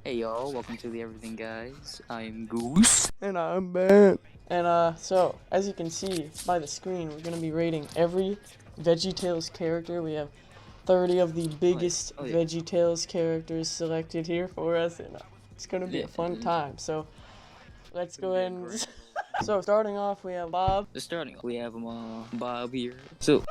Hey y'all, welcome to the Everything Guys. I'm Goose. And I'm Ben. And so, as you can see by the screen, we're gonna be rating every Veggietales character. We have 30 of the biggest Oh, yeah. Veggietales characters selected here for us, and it's gonna be a fun time. So, let's go ahead and... So, starting off, we have Bob. We have Bob here. So,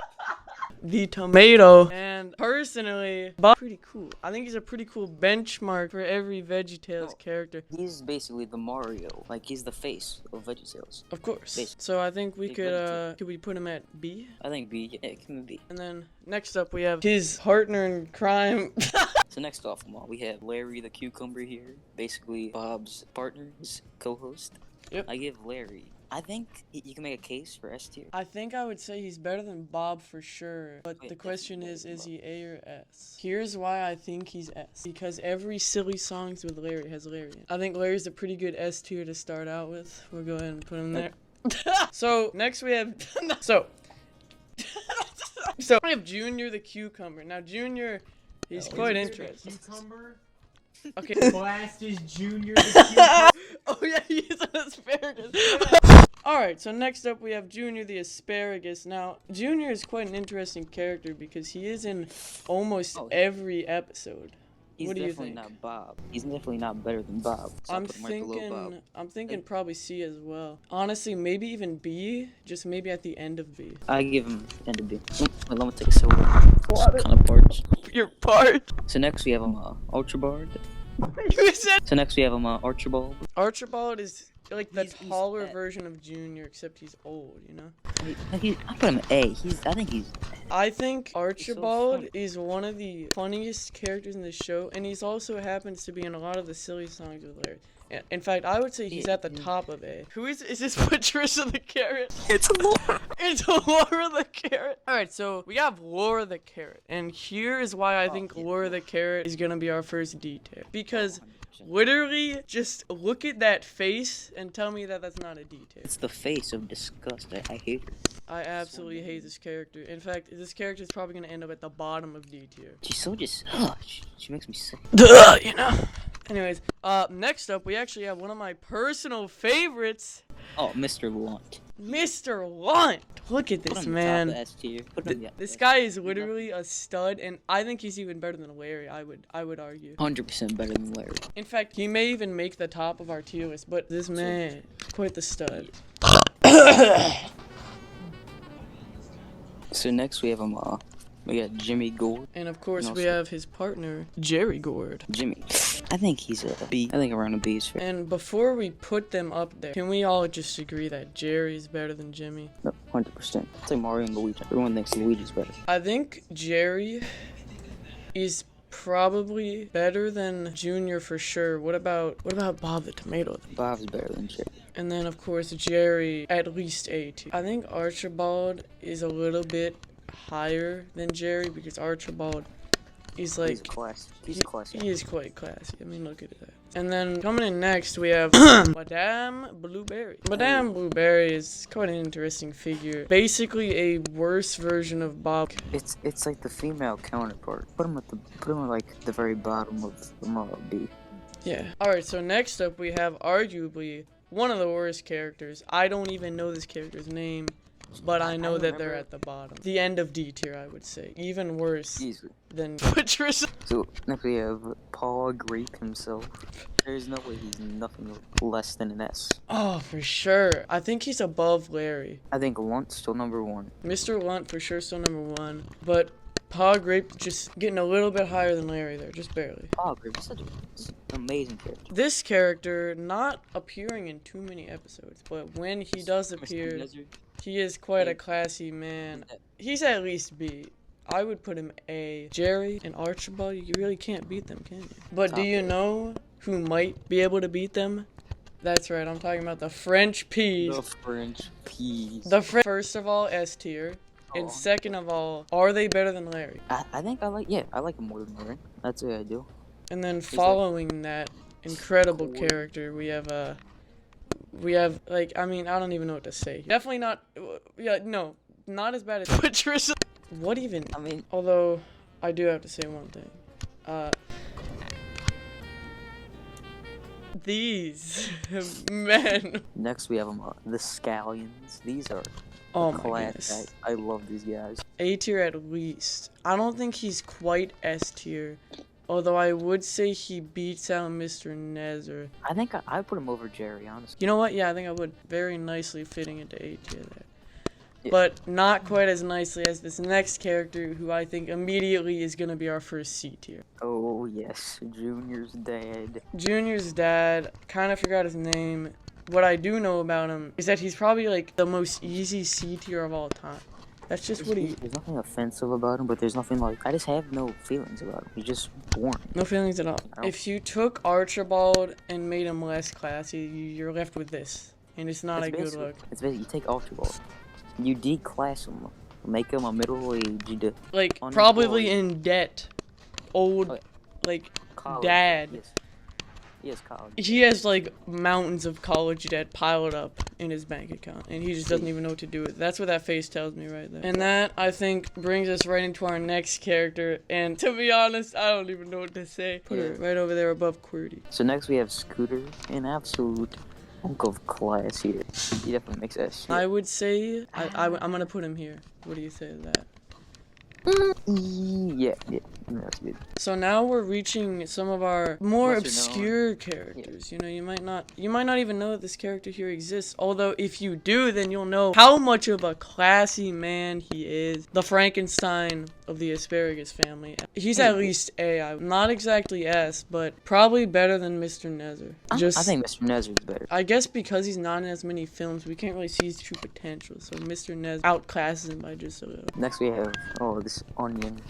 The tomato. And personally, Bob's pretty cool. I think he's a pretty cool benchmark for every Veggietales character. he's basically the Mario. Like, he's the face of Veggietales. Of course. Basically. So I think we could we put him at B? I think B. Yeah, it can be B. And then next up we have his partner in crime. So next off, we have Larry the Cucumber here. Basically, Bob's partner, his co-host. Yep. I give Larry. I think you can make a case for S tier. I think I would say he's better than Bob for sure. But Wait, the question is he A or S? Here's Here's why I think he's S. Because every silly songs with Larry has Larry in it. I think Larry's a pretty good S tier to start out with. We'll go ahead and put him there. So next we have so we have Junior the Cucumber. Now Junior, he's quite interesting. Cucumber? Okay. Blast is Junior the Cucumber. Oh yeah, he is an asparagus. Alright, so next up we have Junior the Asparagus. Now, Junior is quite an interesting character because he is in almost every episode. He's What do you definitely think? not Bob. He's definitely not better than Bob. So I'm I'll put him right below Bob. thinking probably C as well. Honestly, maybe even B, just maybe at the end of B. I give him end of B. Wait, let me take a soda. Kind of parched. Your part. So next we have Archibald. You said So next we have Archibald. Archibald is like the He's taller version of Junior, except he's old, you know? I put him A. I think Archibald funny. is one of the funniest characters in the show, and he's also happens to be in a lot of the silly songs with Larry. In fact, I would say he's at the top of A. Who is this Patricia the Carrot? It's Laura. It's Laura the Carrot. Alright, so we have Laura the Carrot, and here is why I think Laura the Carrot is gonna be our first D tier. Because literally, just look at that face and tell me that that's not a D tier. It's the face of disgust. I hate her. I absolutely hate this character. In fact, this character is probably gonna end up at the bottom of D tier. She's so just. She makes me sick. You know. Anyways, next up, we actually have one of my personal favorites, Oh, Mr. Lunt. Mr. Lunt. Look at Put this him man. top of S tier. Put him, This guy is literally a stud, and I think he's even better than Larry. I would argue. 100% better than Larry. In fact, he may even make the top of our tier list. But this man, quite the stud. So next we have we got Jimmy Gourd. And of course, And we also- have his partner, Jerry Gourd. Jimmy. I think he's a B. I think around a B is fair. And before we put them up there, can we all just agree that Jerry's better than Jimmy? No, 100%. It's like Mario and Luigi. Everyone thinks Luigi's better. I think Jerry is probably better than Junior for sure. What about Bob the Tomato? Bob's better than Jerry. And then of course Jerry at least A tier. I think Archibald is a little bit higher than Jerry because Archibald is like He's classy. He's classy. he is quite classy. I mean, look at that. And then coming in next, we have Madame Blueberry. Madame Blueberry is quite an interesting figure. Basically, a worse version of Bob. It's like the female counterpart. Put him at like the very bottom of the B. Yeah. All right. So next up, we have arguably one of the worst characters. I don't even know this character's name, but I know that they're at the bottom. The end of D tier, I would say. Even worse Easily. than Patricia. So next we have Grape himself. There's no way he's nothing less than an S. Oh, for sure. I think he's above Larry. I think Lunt's still number 1. Mr. Lunt for sure still number 1, but Grape just getting a little bit higher than Larry there, just barely. Grape is such an amazing character. This character not appearing in too many episodes, but when he does Mr. appear, Blizzard. he is quite a classy man. He's at least B. I would put him A. Jerry and Archibald, you really can't beat them, can you? But do you know who might be able to beat them? That's right, I'm talking about the French peas. The French peas. First of all, S tier. And second of all, are they better than Larry? I think I like him more than Larry. That's the way I do. And then following that incredible character, we have like, I mean, I don't even know what to say. Definitely not, no, not as bad as Patricia. What even? I mean, although I do have to say one thing. these men. Next we have the Scallions. These are Oh my classic. goodness. I love these guys. A tier at least. I don't think he's quite S tier. Although I would say he beats out Mr. Nezer. I think I put him over Jerry, honestly. You know what? Yeah, I think I would. Very nicely fitting into A tier there. Yeah. But not quite as nicely as this next character, who I think immediately is going to be our first C tier. Oh yes, Junior's dad. Junior's dad, kind of forgot his name. What I do know about him is that he's probably like the most easy C tier of all time. That's just what he... There's nothing offensive about him, but there's nothing like... I just have no feelings about him. He's just boring. No feelings at all. No. If you took Archibald and made him less classy, you're left with this. And it's not a good look. It's basically, you take Archibald, you declass him, make him a middle-aged... Like, unemployed probably in debt. Old, Okay. like, college. dad. Yes. He has college. He has like mountains of college debt piled up in his bank account, and he just doesn't even know what to do with it. That's what that face tells me right there. And that, I think, brings us right into our next character. And to be honest, I don't even know what to say. Put her right over there above QWERTY. So next we have Scooter, an absolute hunk of class here. He definitely makes that shit. I would say I'm gonna put him here. What do you say to that? Yeah, that's good. So now we're reaching some of our more Lesser obscure characters. You know, you might not even know that this character here exists. Although if you do, then you'll know how much of a classy man he is. The Frankenstein of the Asparagus family. He's at least A. Not exactly S, but probably better than Mr. Nezer. I think Mr. Nezer's better. I guess because he's not in as many films, we can't really see his true potential. So Mr. Nezer outclasses him by just a little. Next we have, this Onion.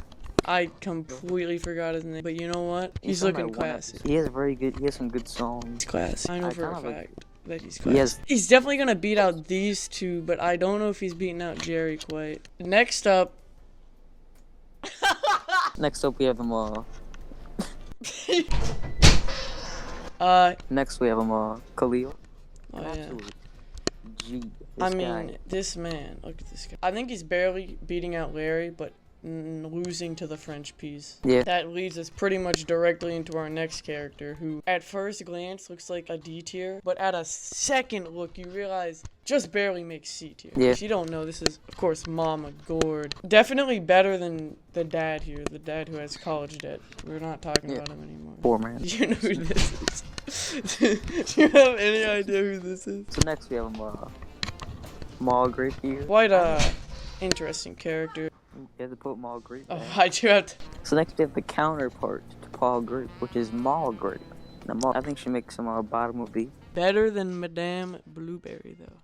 I completely forgot his name, but you know what? He's looking classy. He has some good songs. He's classy. I know for a kinda like- fact that he's classy. He's definitely gonna beat out these two, but I don't know if he's beating out Jerry quite. Next up. Next up we have Next we have Khalil. Oh yeah. Absolute G. I This mean, guy. this man. Look at this guy. I think he's barely beating out Larry, but losing to the French peas. Yeah. That leads us pretty much directly into our next character, who at first glance looks like a D tier, but at a second look you realize just barely makes C tier. Yeah. If you don't know, this is of course Mama Gord. Definitely better than the dad here, the dad who has college debt. We're not talking about him anymore. Poor man. Do you know who this is? Do you have any idea who this is? So next we have Grape here. Quite a interesting character. You have to put Grape Oh, back. I do have to. So next we have the counterpart to Grape, which is Grape. Now I think she makes some bottom of B. Better than Madame Blueberry, though.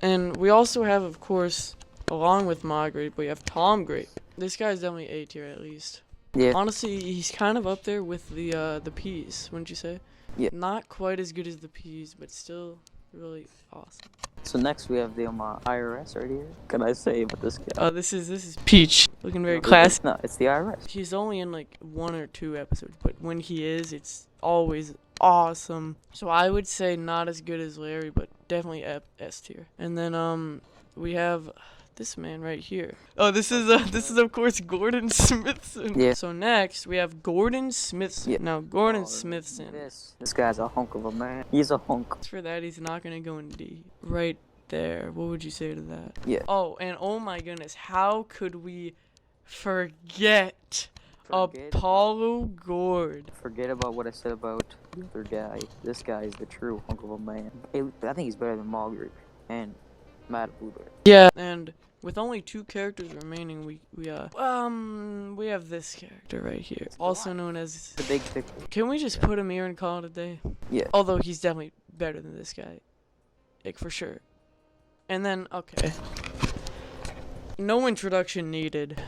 And we also have, of course, along with Grape, we have Tom Grape. This guy's definitely A tier at least. Yeah. Honestly, he's kind of up there with the peas, wouldn't you say? Yeah. Not quite as good as the peas, but still really awesome. So next we have the IRS right here. Can I say about this guy? Oh, this is Peach, looking very No, classy. No, it's the IRS. He's only in like 1 or 2 episodes, but when he is, it's always awesome. So I would say not as good as Larry, but definitely S tier. And then we have this man right here. Oh, this is of course Gordon Smithson. Yeah. So next we have Gordon Smithson. Yeah. Now Gordon Smithson. This guy's a hunk of a man. He's a hunk. For that, he's not gonna go in D. Right there. What would you say to that? Yeah. Oh, and oh my goodness, how could we forget Apollo Gord? Forget about what I said about the other guy. This guy is the true hunk of a man. I think he's better than Grape and Mad Blueberry. Yeah. And with only 2 characters remaining, we have this character right here, also known as The big picture. Can we just put him here and call it a day? Yeah. Although he's definitely better than this guy, like for sure. And then okay, no introduction needed.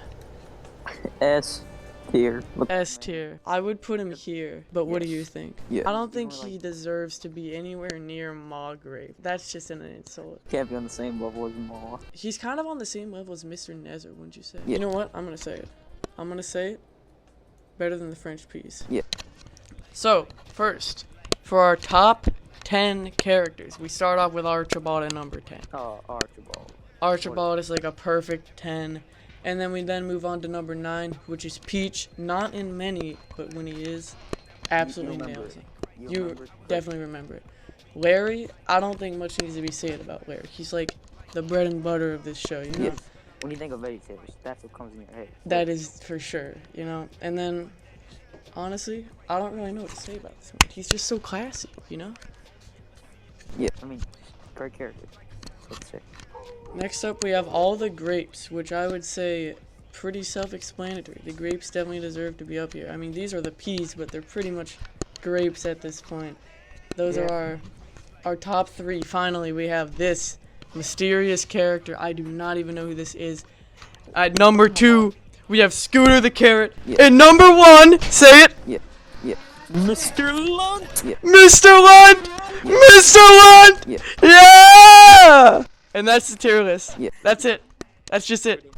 S tier. S tier. I would put him here, but what do you think? Yeah. I don't think he deserves to be anywhere near Grape. That's just an insult. Can't be on the same level as Ma. He's kind of on the same level as Mr. Nezer, wouldn't you say? Yeah. You know what? I'm gonna say it. I'm gonna say it. Better than the French peas. Yeah. So, first, for our top 10 characters, we start off with Archibald at number 10. Oh, Archibald. Archibald is like a perfect 10. And then we move on to number 9, which is Peach. Not in many, but when he is, absolutely nails it. You remember? definitely remember it. Larry, I don't think much needs to be said about Larry. He's like the bread and butter of this show, you know? Yes. When you think of Veggietales, that's what comes in your head. That is for sure, you know? And then, honestly, I don't really know what to say about this one. He's just so classy, you know? Yeah, I mean, great character. Let's say. Next up, we have all the grapes, which I would say pretty self-explanatory. The grapes definitely deserve to be up here. I mean, these are the peas, but they're pretty much grapes at this point. Those are our top 3. Finally, we have this mysterious character. I do not even know who this is. At number 2, we have Scooter the Carrot. Yeah. And number 1, say it. Yeah. Mr. Lunt! Yeah. Mr. Lunt! Mr. Lunt! Yeah. Yeah! And that's the tier list. Yeah. That's it. That's just it.